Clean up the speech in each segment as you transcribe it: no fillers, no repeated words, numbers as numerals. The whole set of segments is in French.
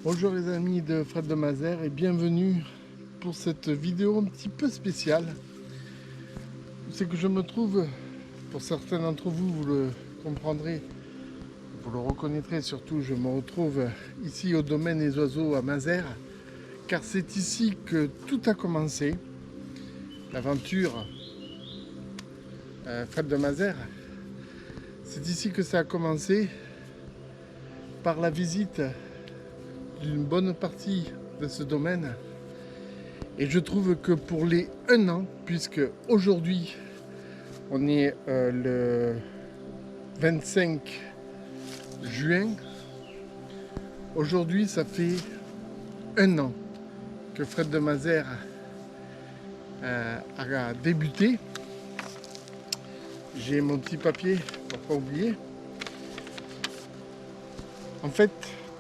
Bonjour les amis de Fred de Mazères et bienvenue pour cette vidéo un petit peu spéciale. C'est que je me trouve, pour certains d'entre vous, vous le comprendrez, vous le reconnaîtrez surtout, je me retrouve ici au domaine des oiseaux à Mazères, car c'est ici que tout a commencé, l'aventure Fred de Mazères. C'est ici que ça a commencé par la visite d'une bonne partie de ce domaine. Et je trouve que pour les 1 an, puisque aujourd'hui on est le 25 juin, aujourd'hui ça fait 1 an que Fred de Mazères a débuté. J'ai mon petit papier pour ne pas oublier. En fait,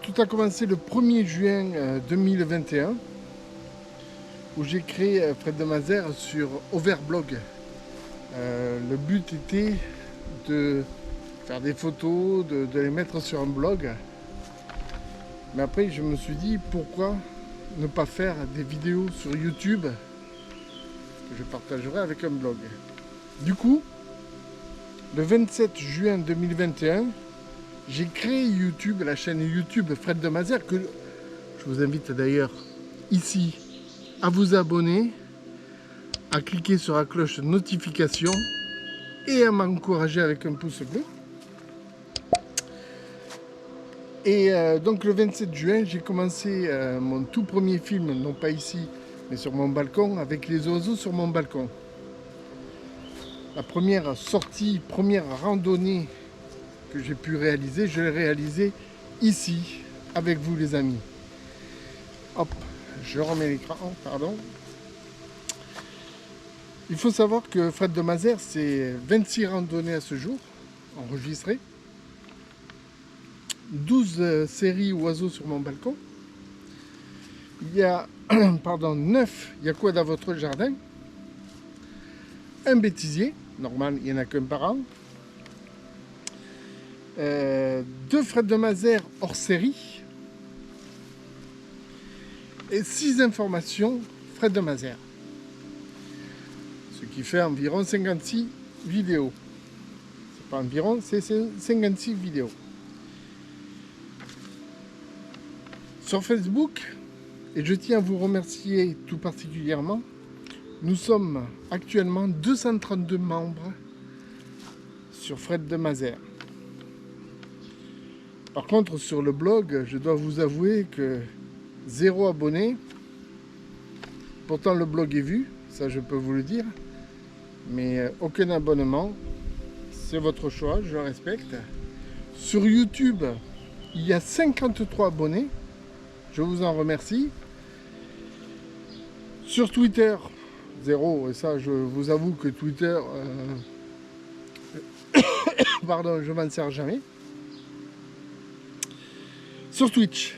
tout a commencé le 1er juin 2021 où j'ai créé Fred de Mazères sur Overblog. Le but était de faire des photos, de les mettre sur un blog. Mais après, je me suis dit, pourquoi ne pas faire des vidéos sur YouTube que je partagerai avec un blog. Du coup, le 27 juin 2021, j'ai créé YouTube, la chaîne YouTube Fred de Mazères, que je vous invite d'ailleurs ici à vous abonner, à cliquer sur la cloche de notification et à m'encourager avec un pouce bleu. Et donc le 27 juin, j'ai commencé mon tout premier film, non pas ici, mais sur mon balcon, avec les oiseaux sur mon balcon. La première sortie, première randonnée que j'ai pu réaliser, je l'ai réalisée ici, avec vous les amis. Hop, je remets l'écran, pardon. Il faut savoir que Fred de Mazères, c'est 26 randonnées à ce jour, enregistrées. 12 séries oiseaux sur mon balcon. Il y a 9 yakuas dans votre jardin. Un bêtisier, normal, il n'y en a qu'un par an. 2 Fred de Mazères hors série. Et 6 informations Fred de Mazères. Ce qui fait environ 56 vidéos. C'est pas environ, c'est 56 vidéos. Sur Facebook, et je tiens à vous remercier tout particulièrement, nous sommes actuellement 232 membres sur Fred de Mazères. Par contre, sur le blog, je dois vous avouer que 0 abonnés. Pourtant, le blog est vu, ça je peux vous le dire. Mais aucun abonnement. C'est votre choix, je le respecte. Sur YouTube, il y a 53 abonnés. Je vous en remercie. Sur Twitter, 0. Et ça, je vous avoue que Twitter, pardon, je m'en sers jamais. Sur Twitch,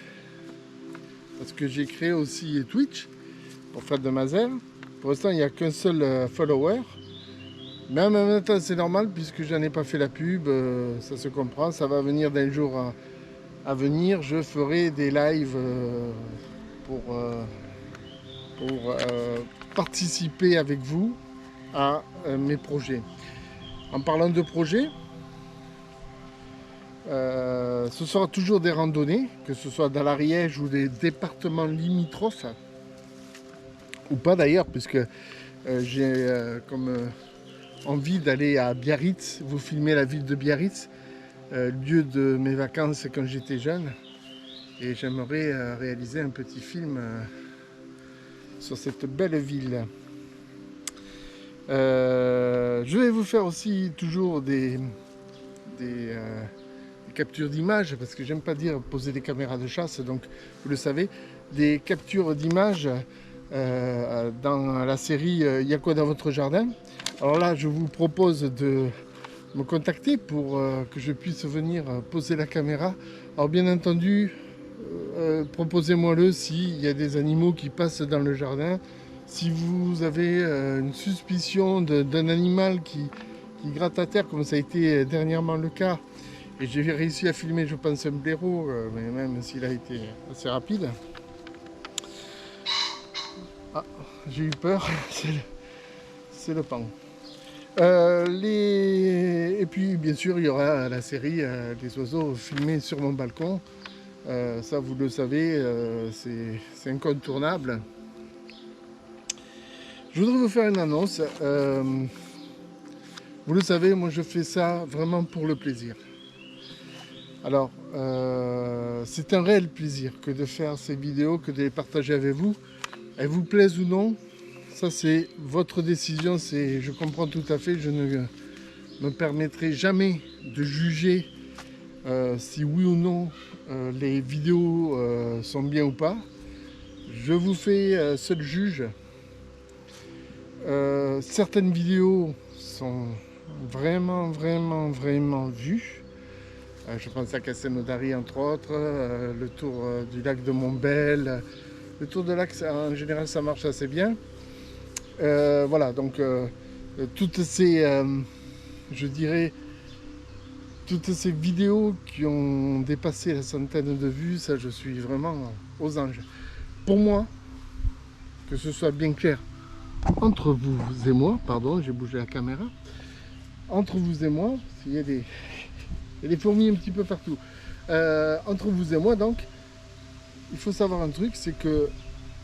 parce que j'ai créé aussi Twitch pour Fred de Mazères. Pour l'instant, il n'y a qu'un seul follower. Mais en même temps, c'est normal puisque je n'en ai pas fait la pub. Ça se comprend. Ça va venir d'un jour à venir. Je ferai des lives pour participer avec vous à mes projets. En parlant de projets, ce sera toujours des randonnées, que ce soit dans l'Ariège ou des départements limitrophes, ou pas d'ailleurs, puisque j'ai comme envie d'aller à Biarritz, vous filmer la ville de Biarritz, lieu de mes vacances quand j'étais jeune, et j'aimerais réaliser un petit film sur cette belle ville. Je vais vous faire aussi toujours des captures d'images, parce que j'aime pas dire poser des caméras de chasse, donc vous le savez, des captures d'images dans la série Y'a quoi dans votre jardin. Alors là, je vous propose de me contacter pour que je puisse venir poser la caméra. Alors bien entendu, proposez-moi-le s'il y a des animaux qui passent dans le jardin. Si vous avez une suspicion d'un animal qui gratte à terre, comme ça a été dernièrement le cas, Et j'ai réussi à filmer, je pense, un blaireau, mais même s'il a été assez rapide. Ah, j'ai eu peur, c'est le pan. Et puis bien sûr il y aura la série des oiseaux filmés sur mon balcon. Ça vous le savez, c'est incontournable. Je voudrais vous faire une annonce. Vous le savez, moi je fais ça vraiment pour le plaisir. Alors, c'est un réel plaisir que de faire ces vidéos, que de les partager avec vous. Elles vous plaisent ou non, ça c'est votre décision, je comprends tout à fait, je ne me permettrai jamais de juger si oui ou non les vidéos sont bien ou pas. Je vous fais seul juge. Certaines vidéos sont vraiment vues. Je pense à Castelnaudary entre autres, le tour du lac de Montbel. Le tour de lac, en général, ça marche assez bien. Voilà, donc toutes ces, je dirais, toutes ces vidéos qui ont dépassé la centaine de vues, ça, je suis vraiment aux anges. Pour moi, que ce soit bien clair entre vous et moi, pardon, j'ai bougé la caméra, entre vous et moi, il y a des fourmis un petit peu partout. Entre vous et moi, donc, il faut savoir un truc, c'est que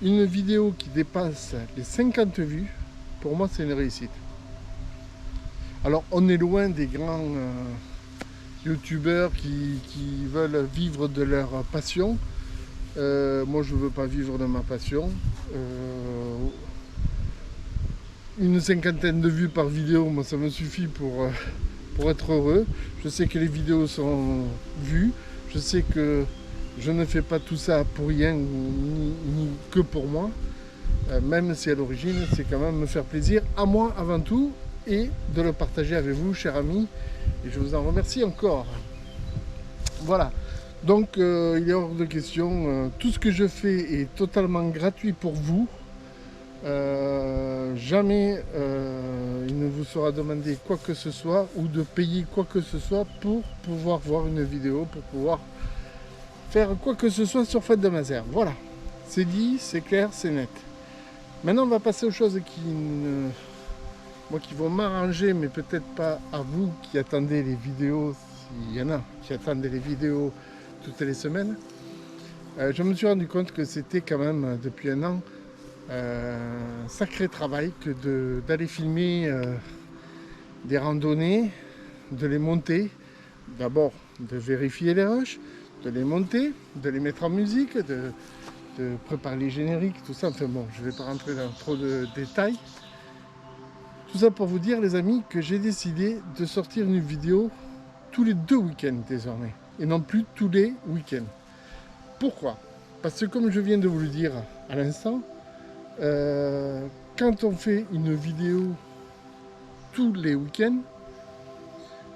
une vidéo qui dépasse les 50 vues, pour moi, c'est une réussite. Alors, on est loin des grands youtubeurs qui veulent vivre de leur passion. Moi, je ne veux pas vivre de ma passion. Une cinquantaine de vues par vidéo, moi, ça me suffit pour être heureux. Je sais que les vidéos sont vues. Je sais que je ne fais pas tout ça pour rien ni que pour moi. Même si à l'origine, c'est quand même me faire plaisir à moi avant tout et de le partager avec vous, chers amis. Et je vous en remercie encore. Voilà. Donc, il est hors de question. Tout ce que je fais est totalement gratuit pour vous. Jamais il ne vous sera demandé quoi que ce soit ou de payer quoi que ce soit pour pouvoir voir une vidéo, pour pouvoir faire quoi que ce soit sur Fred de Mazères. Voilà. C'est dit, c'est clair, c'est net. Maintenant, on va passer aux choses qui vont m'arranger, mais peut-être pas à vous qui attendez les vidéos, s'il y en a qui attendent les vidéos toutes les semaines. Je me suis rendu compte que c'était quand même, depuis un an, un sacré travail que d'aller filmer des randonnées, de les monter. D'abord, de vérifier les rushs, de les monter, de les mettre en musique, de préparer les génériques, tout ça. Enfin bon, je ne vais pas rentrer dans trop de détails. Tout ça pour vous dire, les amis, que j'ai décidé de sortir une vidéo tous les 2 week-ends désormais, et non plus tous les week-ends. Pourquoi? Parce que comme je viens de vous le dire à l'instant, quand on fait une vidéo tous les week-ends,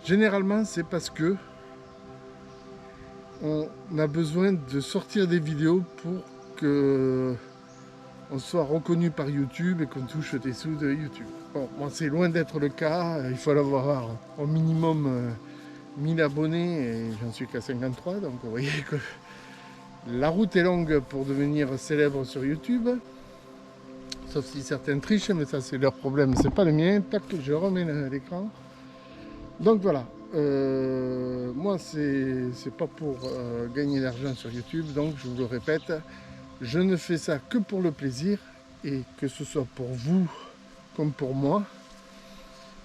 généralement c'est parce que on a besoin de sortir des vidéos pour que on soit reconnu par YouTube et qu'on touche des sous de YouTube. Bon, moi c'est loin d'être le cas, il faut avoir au minimum 1000 abonnés et j'en suis qu'à 53, donc vous voyez que la route est longue pour devenir célèbre sur YouTube. Sauf si certains trichent, mais ça c'est leur problème, c'est pas le mien. Tac, je remets l'écran. Donc voilà, moi c'est pas pour gagner de l'argent sur YouTube, donc je vous le répète, je ne fais ça que pour le plaisir, et que ce soit pour vous comme pour moi,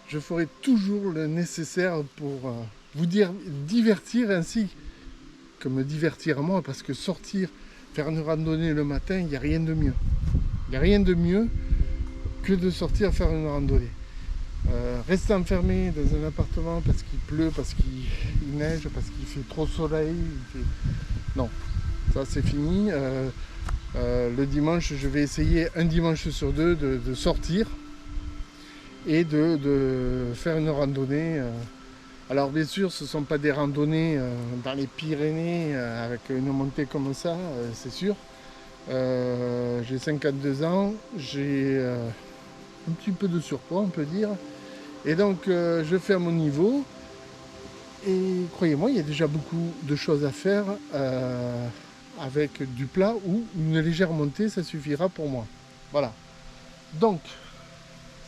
je ferai toujours le nécessaire pour vous divertir ainsi que me divertir moi, parce que sortir, faire une randonnée le matin, il n'y a rien de mieux. Il n'y a rien de mieux que de sortir faire une randonnée. Rester enfermé dans un appartement parce qu'il pleut, parce qu'il neige, parce qu'il fait trop soleil. Non, ça c'est fini. Le dimanche, je vais essayer un dimanche sur 2 de sortir et de faire une randonnée. Alors bien sûr, ce ne sont pas des randonnées dans les Pyrénées avec une montée comme ça, c'est sûr. J'ai 52 ans, j'ai un petit peu de surpoids on peut dire, et donc je fais à mon niveau. Et croyez-moi, il y a déjà beaucoup de choses à faire avec du plat ou une légère montée, ça suffira pour moi. Voilà. Donc,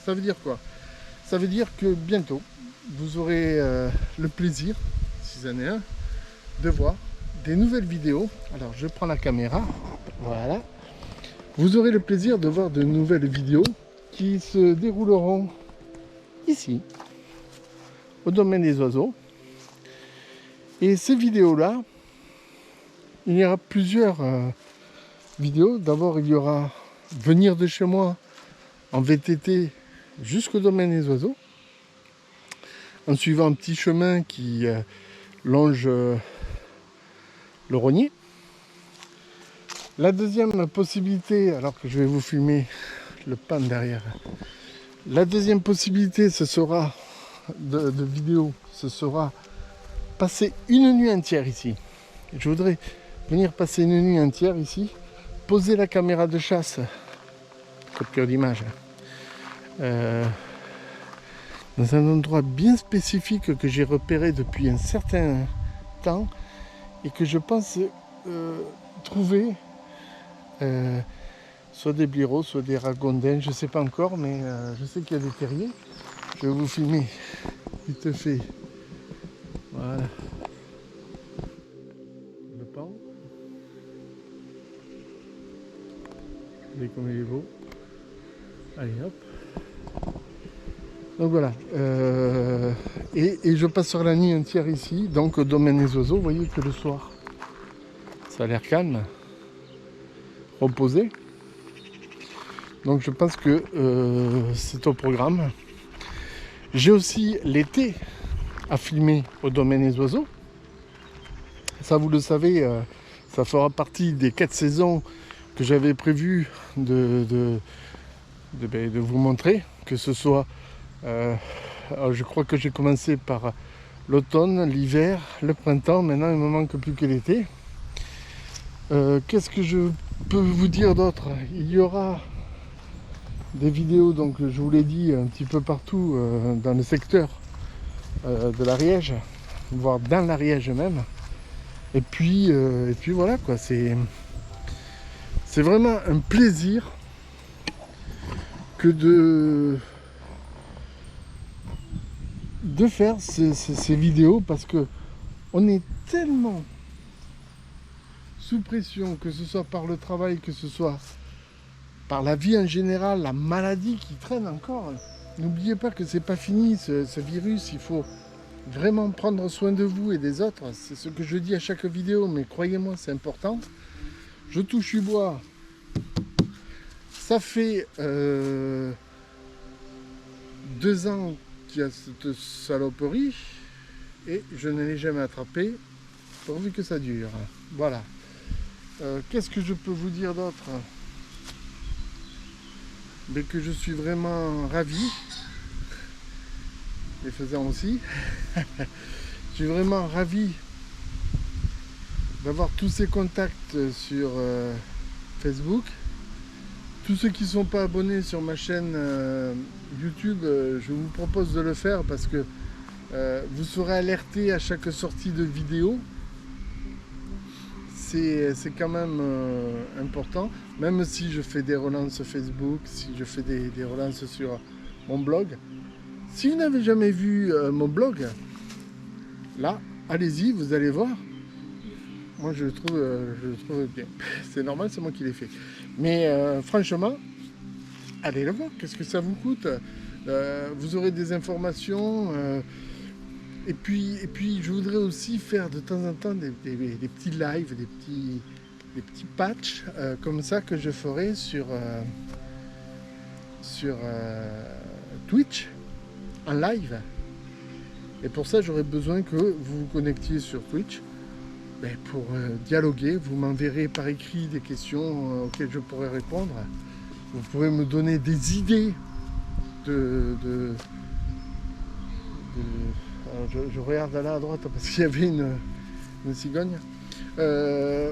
ça veut dire quoi? Ça veut dire que bientôt, vous aurez le plaisir, si c'en est un, de voir des nouvelles vidéos. Alors, je prends la caméra. Voilà. Vous aurez le plaisir de voir de nouvelles vidéos qui se dérouleront ici, au domaine des oiseaux. Et ces vidéos-là, il y aura plusieurs vidéos. D'abord, il y aura venir de chez moi en VTT jusqu'au domaine des oiseaux, en suivant un petit chemin qui longe le Rognier. La deuxième possibilité, alors que je vais vous filmer le pan derrière, la deuxième possibilité, ce sera de vidéo, ce sera passer une nuit entière ici. Je voudrais venir passer une nuit entière ici, poser la caméra de chasse, capture d'image, dans un endroit bien spécifique que j'ai repéré depuis un certain temps et que je pense trouver soit des blaireaux, soit des ragondins, je ne sais pas encore, mais je sais qu'il y a des terriers. Je vais vous filmer vite fait. Voilà. Le pan. Vous voyez comme il est beau. Allez hop. Donc voilà. Et je passerai la nuit entière ici, donc au domaine des oiseaux. Vous voyez que le soir, ça a l'air calme, reposé. Donc je pense que c'est au programme. J'ai aussi l'été à filmer au domaine des oiseaux. Ça, vous le savez, ça fera partie des 4 saisons que j'avais prévu de vous montrer. Que ce soit, je crois que j'ai commencé par l'automne, l'hiver, le printemps. Maintenant, il me manque plus que l'été. Qu'est-ce que je peux vous dire d'autre? Il y aura des vidéos, donc je vous l'ai dit, un petit peu partout dans le secteur de l'Ariège, voire dans l'Ariège même. Et puis voilà quoi, c'est vraiment un plaisir que de faire ces vidéos, parce que on est tellement sous pression, que ce soit par le travail, que ce soit par la vie en général, la maladie qui traîne encore. N'oubliez pas que c'est pas fini ce virus, il faut vraiment prendre soin de vous et des autres. C'est ce que je dis à chaque vidéo, mais croyez-moi, c'est important. Je touche du bois. Ça fait 2 ans qu'il y a cette saloperie et je ne l'ai jamais attrapé, pourvu que ça dure. Voilà. Qu'est-ce que je peux vous dire d'autre? Mais que je suis vraiment ravi, les faisant aussi. Je suis vraiment ravi d'avoir tous ces contacts sur Facebook. Tous ceux qui ne sont pas abonnés sur ma chaîne YouTube, je vous propose de le faire, parce que vous serez alerté à chaque sortie de vidéo. C'est quand même important, même si je fais des relances Facebook, si je fais des relances sur mon blog. Si vous n'avez jamais vu mon blog, là, allez-y, vous allez voir. Moi, je le trouve bien. C'est normal, c'est moi qui l'ai fait. Mais franchement, allez le voir. Qu'est-ce que ça vous coûte? Vous aurez des informations. Et puis, je voudrais aussi faire de temps en temps des petits lives, des petits patchs comme ça que je ferai sur Twitch en live. Et pour ça, j'aurais besoin que vous vous connectiez sur Twitch pour dialoguer. Vous m'enverrez par écrit des questions auxquelles je pourrai répondre. Vous pourrez me donner des idées je regarde là à droite parce qu'il y avait une cigogne.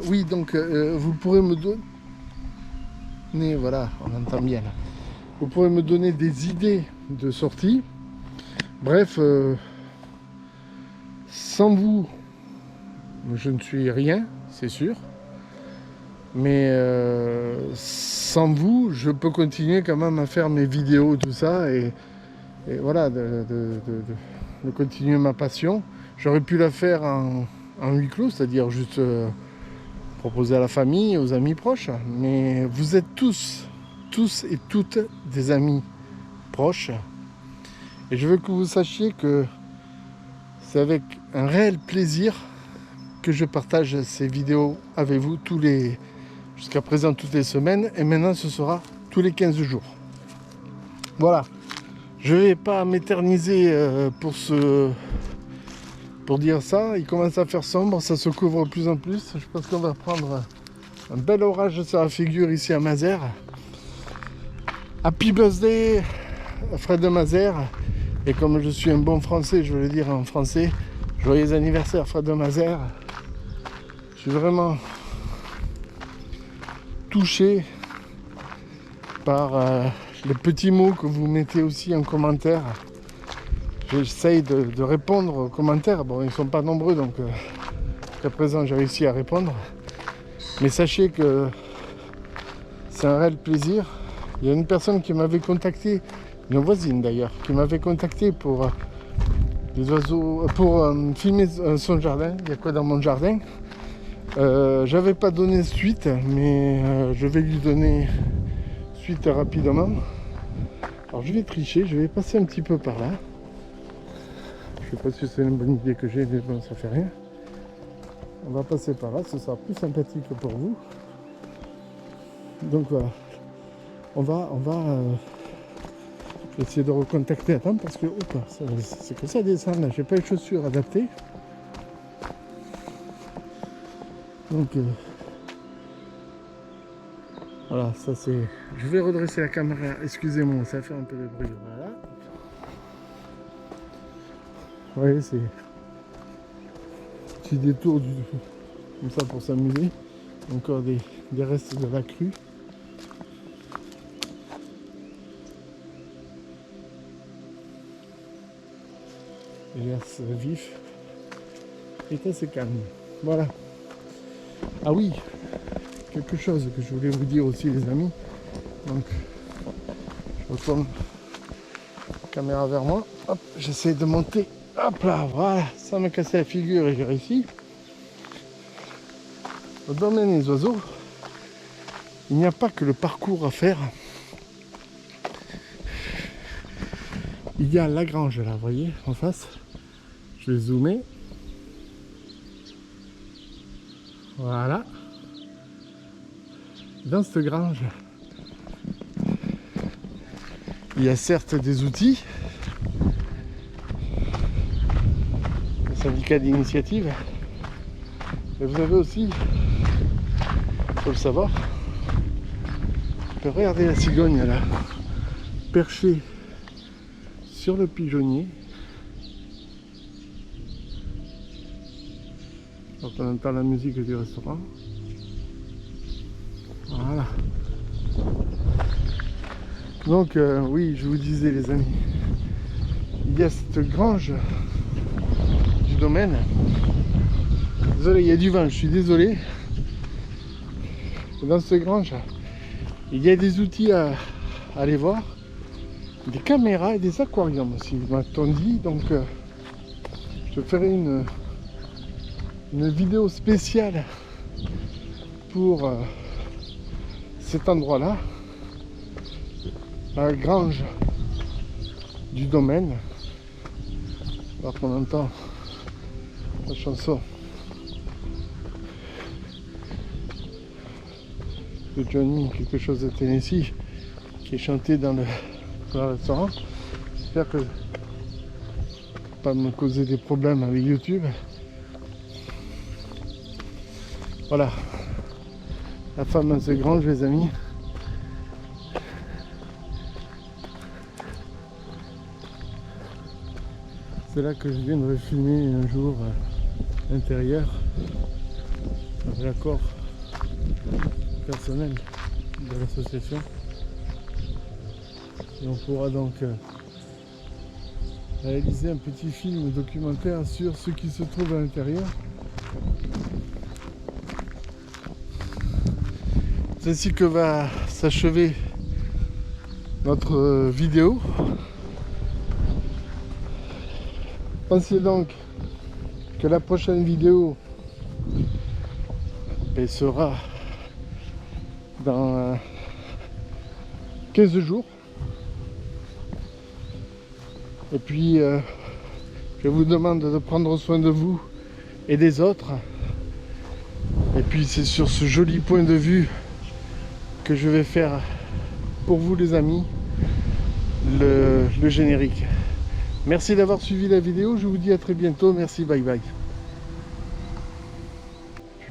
Oui, donc vous pourrez me donner, voilà, on entend bien là. Vous pourrez me donner des idées de sortie. Bref, Sans vous, je ne suis rien, c'est sûr. Mais sans vous, je peux continuer quand même à faire mes vidéos, tout ça, et voilà, de continuer ma passion. J'aurais pu la faire en huis clos, c'est-à-dire juste proposer à la famille, aux amis proches. Mais vous êtes tous et toutes des amis proches. Et je veux que vous sachiez que c'est avec un réel plaisir que je partage ces vidéos avec vous jusqu'à présent toutes les semaines. Et maintenant, ce sera tous les 15 jours. Voilà. Je ne vais pas m'éterniser pour dire ça. Il commence à faire sombre, ça se couvre de plus en plus. Je pense qu'on va prendre un bel orage sur la figure ici à Mazères. Happy birthday, Fred de Mazères. Et comme je suis un bon français, je veux le dire en français, joyeux anniversaire Fred de Mazères. Je suis vraiment touché par les petits mots que vous mettez aussi en commentaire. J'essaye de répondre aux commentaires. Bon, ils ne sont pas nombreux, donc jusqu'à présent j'ai réussi à répondre. Mais sachez que c'est un réel plaisir. Il y a une personne qui m'avait contacté, une voisine d'ailleurs, qui m'avait contacté pour des oiseaux, pour filmer son jardin. Il y a quoi dans mon jardin? J'avais pas donné suite, mais je vais lui donner suite rapidement. Alors je vais tricher, je vais passer un petit peu par là. Je sais pas si c'est une bonne idée que j'ai, mais bon, ça fait rien. On va passer par là, ce sera plus sympathique pour vous. Donc voilà. On va essayer de recontacter à temps parce que c'est que ça descend là. J'ai pas les chaussures adaptées. Donc voilà, ça c'est. Je vais redresser la caméra, excusez-moi, ça fait un peu de bruit. Voilà. Vous voyez, c'est un petit détour comme ça pour s'amuser. Encore des restes de la crue. L'air vif est assez calme. Voilà. Ah oui, quelque chose que je voulais vous dire aussi les amis. Donc je retourne la caméra vers moi. Hop, j'essaie de monter. Hop là, voilà, sans me casser la figure et j'ai réussi. Au domaine des oiseaux, il n'y a pas que le parcours à faire. Il y a la grange là, vous voyez, en face. Je vais zoomer. Voilà. Dans cette grange, il y a certes des outils, le syndicat d'initiative, mais vous avez aussi, il faut le savoir, regardez la cigogne là, perchée sur le pigeonnier. Donc on entend la musique du restaurant. Voilà. Donc oui, je vous disais les amis, il y a cette grange du domaine. Désolé, il y a du vent, je suis désolé. Dans cette grange, il y a des outils à aller voir, des caméras et des aquariums aussi, m'a-t-on dit. Donc je ferai une vidéo spéciale pour cet endroit-là, la grange du domaine. Alors qu'on entend la chanson de Johnny, quelque chose de Tennessee, qui est chantée dans le restaurant. J'espère que pas me causer des problèmes avec YouTube. Voilà, la fameuse grange les amis. C'est là que je viendrai filmer un jour l'intérieur avec l'accord personnel de l'association. Et on pourra donc réaliser un petit film documentaire sur ce qui se trouve à l'intérieur. C'est ainsi que va s'achever notre vidéo. Pensez donc que la prochaine vidéo sera dans 15 jours. Et puis je vous demande de prendre soin de vous et des autres. Et puis c'est sur ce joli point de vue que je vais faire pour vous les amis le générique. Merci d'avoir suivi la vidéo, je vous dis à très bientôt, merci, bye bye.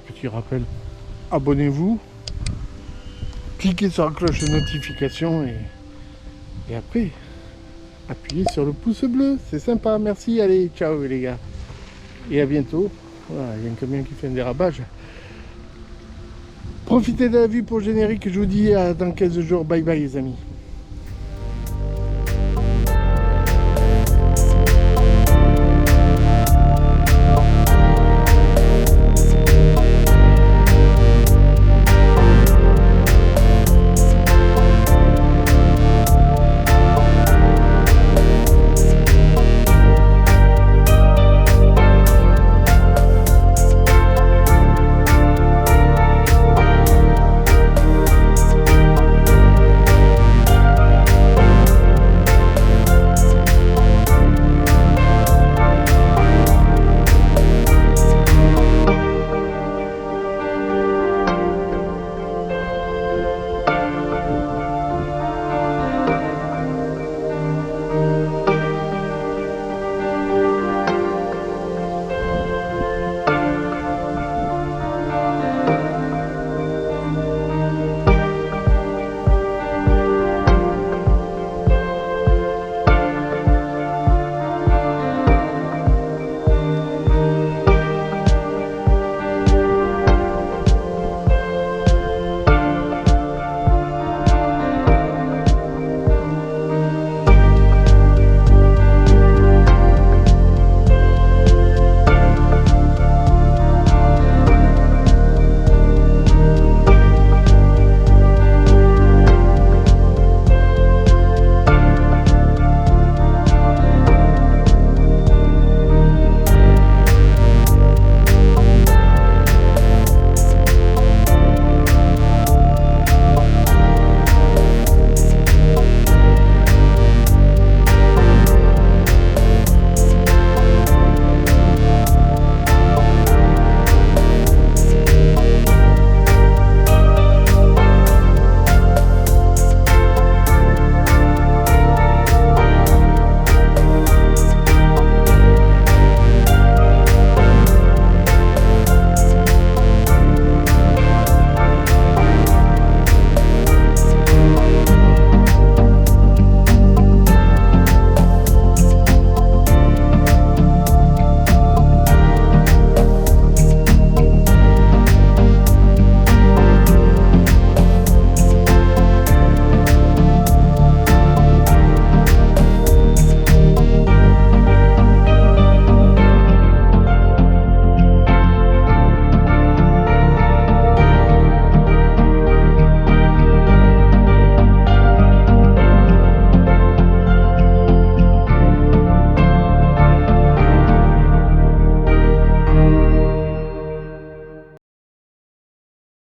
Petit rappel, abonnez-vous, cliquez sur la cloche de notification et après, appuyez sur le pouce bleu, c'est sympa, merci, allez, ciao les gars. Et à bientôt. Voilà, il y a un camion qui fait un dérapage. Profitez de la vue pour le générique, je vous dis à dans 15 jours, bye bye les amis.